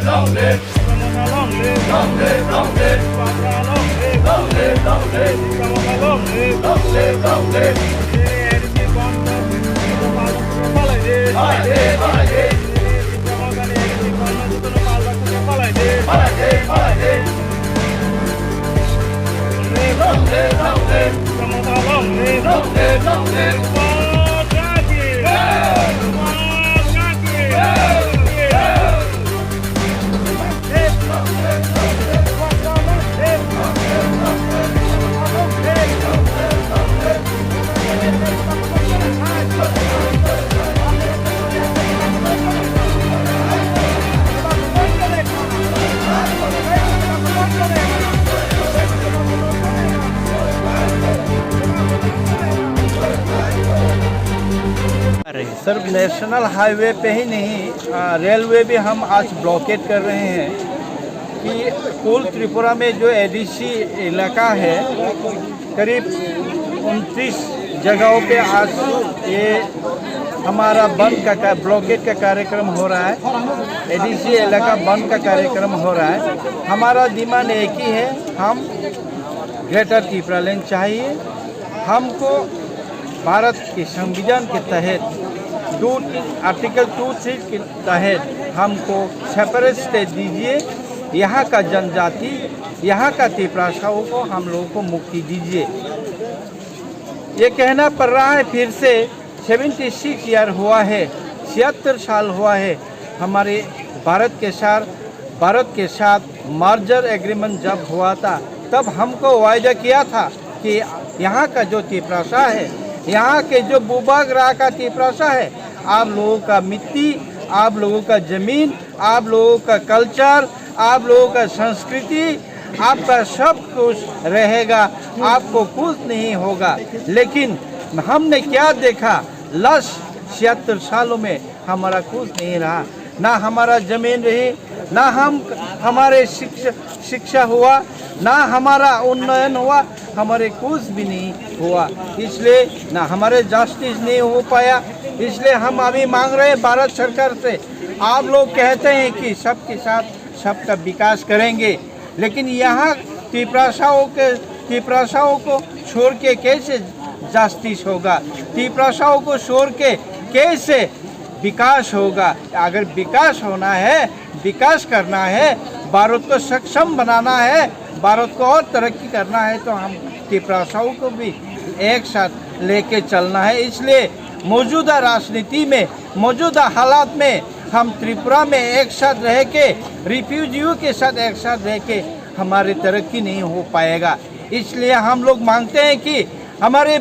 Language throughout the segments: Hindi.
long live, long live, long live, long live, long live, long live, long live, long live, long live. Long live, long live, long live, long live, long live. Sir national highway पे ही नहीं रेलवे भी हम आज ब्लॉकेट कर रहे हैं कि कुल त्रिपुरा में जो एडीसी इलाका है करीब 29 जगहों पे आज ये हमारा बंद का ब्लॉकेट का कार्यक्रम हो रहा है। एडीसी इलाका बंद का कार्यक्रम हो रहा है। हमारा डिमांड एक ही है, हम ग्रेटर त्रिपुरा लैंड चाहिए। हमको भारत के संविधान के तहत आर्टिकल 2(3) के तहत हमको सेपरेट स्टेट दीजिए। यहाँ का जनजाति, यहाँ का त्रिपुराओं को हम लोगों को मुक्ति दीजिए। ये कहना पड़ रहा है फिर से 76 ईयर हुआ है, 76 साल हुआ है हमारे भारत के साथ मर्जर एग्रीमेंट जब हुआ था तब हमको वायदा किया था कि यहाँ का जो त्रिपुरा है, यहाँ के जो भूभाग रहा का त्रिपुरा है, आप लोगों का मिट्टी, आप लोगों का ज़मीन, आप लोगों का कल्चर, आप लोगों का संस्कृति, आपका सब कुछ रहेगा, आपको कुछ नहीं होगा। लेकिन हमने क्या देखा, लास्ट 76 सालों में हमारा कुछ नहीं रहा, ना हमारा ज़मीन रही, ना हमारे शिक्षा हुआ, ना हमारा उन्नयन हुआ, हमारे कुछ भी नहीं हुआ। इसलिए ना हमारे जस्टिस नहीं हो पाया। इसलिए हम अभी मांग रहे हैं भारत सरकार से। आप लोग कहते हैं कि सबके साथ सबका विकास करेंगे, लेकिन यहाँ त्रिपुराओं को छोड़ के कैसे जस्टिस होगा? त्रिपुराओं को छोड़ के कैसे विकास होगा? अगर विकास होना है, विकास करना है, भारत को सक्षम बनाना है, भारत को और तरक्की करना है, तो हम त्रिपुराओं को भी एक साथ लेके चलना है। इसलिए मौजूदा राजनीति में, मौजूदा हालात में हम त्रिपुरा में एक साथ रह के, रिफ्यूजियों के साथ एक साथ रह के हमारी तरक्की नहीं हो पाएगा। इसलिए हम लोग मांगते हैं कि हमारे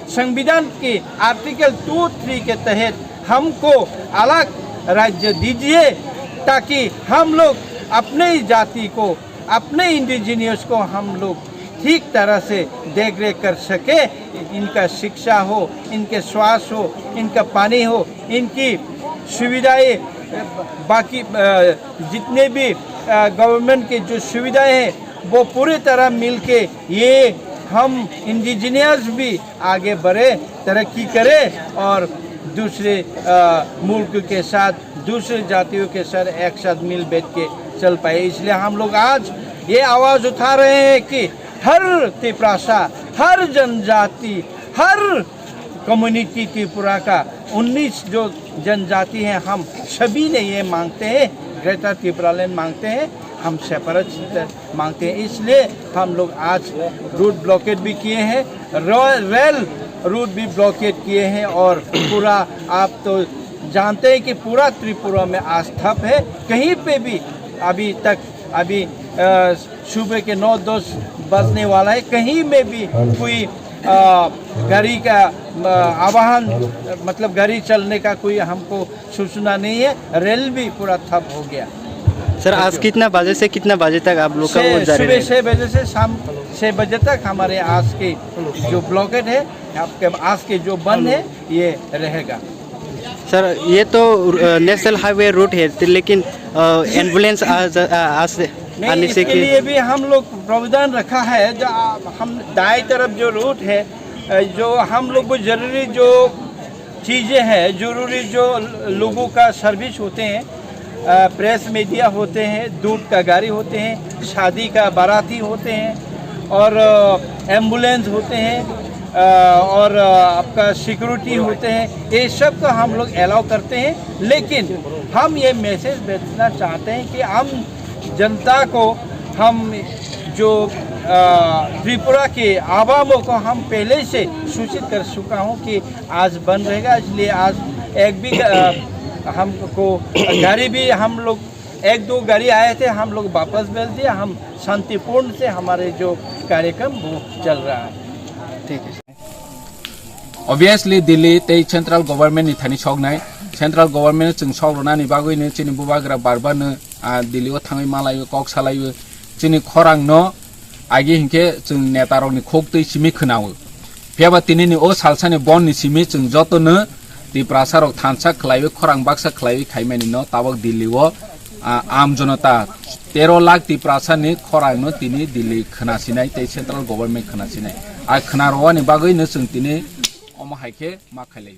संविधान के आर्टिकल 2(3) के तहत हमको अलग राज्य दीजिए, ताकि हम लोग अपने ही जाति को, अपने इंडिजिनियस को हम लोग ठीक तरह से देख रेख कर सके। इनका शिक्षा हो, इनके स्वास्थ्य हो, इनका पानी हो, इनकी सुविधाएं, बाकी जितने भी गवर्नमेंट की जो मुद्दाएं हैं वो पूरी तरह मिलके ये हम इंडिजिनियस भी आगे बढ़े, तरक्की करें और दूसरे मुल्क के साथ, दूसरे जातियों के साथ एक साथ मिल बैठ के चल पाए। इसलिए हम लोग आज ये आवाज़ उठा रहे हैं कि हर त्रिपुरा, हर जनजाति, हर कम्युनिटी त्रिपुरा का 19 जो जनजाति हैं, हम सभी ने ये मांगते हैं, ग्रेटर त्रिपुरा लैंड मांगते हैं, हम सेपरेट मांगते हैं। इसलिए हम लोग आज रूट ब्लॉकेट भी किए हैं, रेल रूट भी ब्लॉकेट किए हैं और पूरा आप तो जानते हैं कि पूरा त्रिपुरा में आज ठप है। कहीं पे भी अभी सुबह के 9-10 बजने वाला है, कहीं में भी कोई गाड़ी का आवाहन, मतलब गाड़ी चलने का कोई हमको सूचना नहीं है। रेल भी पूरा ठप हो गया। सर आज कितना बजे से कितना बजे तक आप लोग का वो जारी सुबह 6 बजे से शाम 6 बजे तक हमारे आज के जो ब्लॉकेट है, आपके आज के जो बंद है, ये रहेगा। सर ये तो नेशनल हाईवे रूट है, लेकिन एम्बुलेंस आने से के लिए भी हम लोग प्रावधान रखा है। जो हम दाएं तरफ जो रूट है, जो हम लोग को जरूरी जो चीज़ें हैं, जरूरी जो लोगों का सर्विस होते हैं, प्रेस मीडिया होते हैं, दूध का गाड़ी होते हैं, शादी का बाराती होते हैं और एम्बुलेंस होते हैं और आपका सिक्योरिटी होते हैं, ये सब का हम लोग अलाउ करते हैं। लेकिन हम ये मैसेज भेजना चाहते हैं कि हम जनता को, हम जो त्रिपुरा के आवामों को हम पहले से सूचित कर चुका हूँ कि आज बंद रहेगा, इसलिए आज एक भी हमको गाड़ी भी, हम लोग 1-2 गाड़ी आए थे, हम लोग वापस भेज दिए। हम शांतिपूर्ण से हमारे जो कार्यक्रम वो चल रहा है। ठीक है। Obviously Delhi ते central government ni thani sognai central government chung sogrona ni bagoi ne chini bubagra barba ne Delhi o thangai malayo kok salayo chini khorang no agi hinke chung neta rok ni khok tei simi khnawo pheba tini ni o salsa ni bon ni simi chung joto ne ti prasa rok thansa khlaiwe khorang baksa khlaiwe khaimani no tabok Delhi o am jonata 13 lakh ti prasa ni khorang no tini Delhi khnasinai te central government khnasinai a khnaro ni bagoi ne chung tini Oma haike ma khalai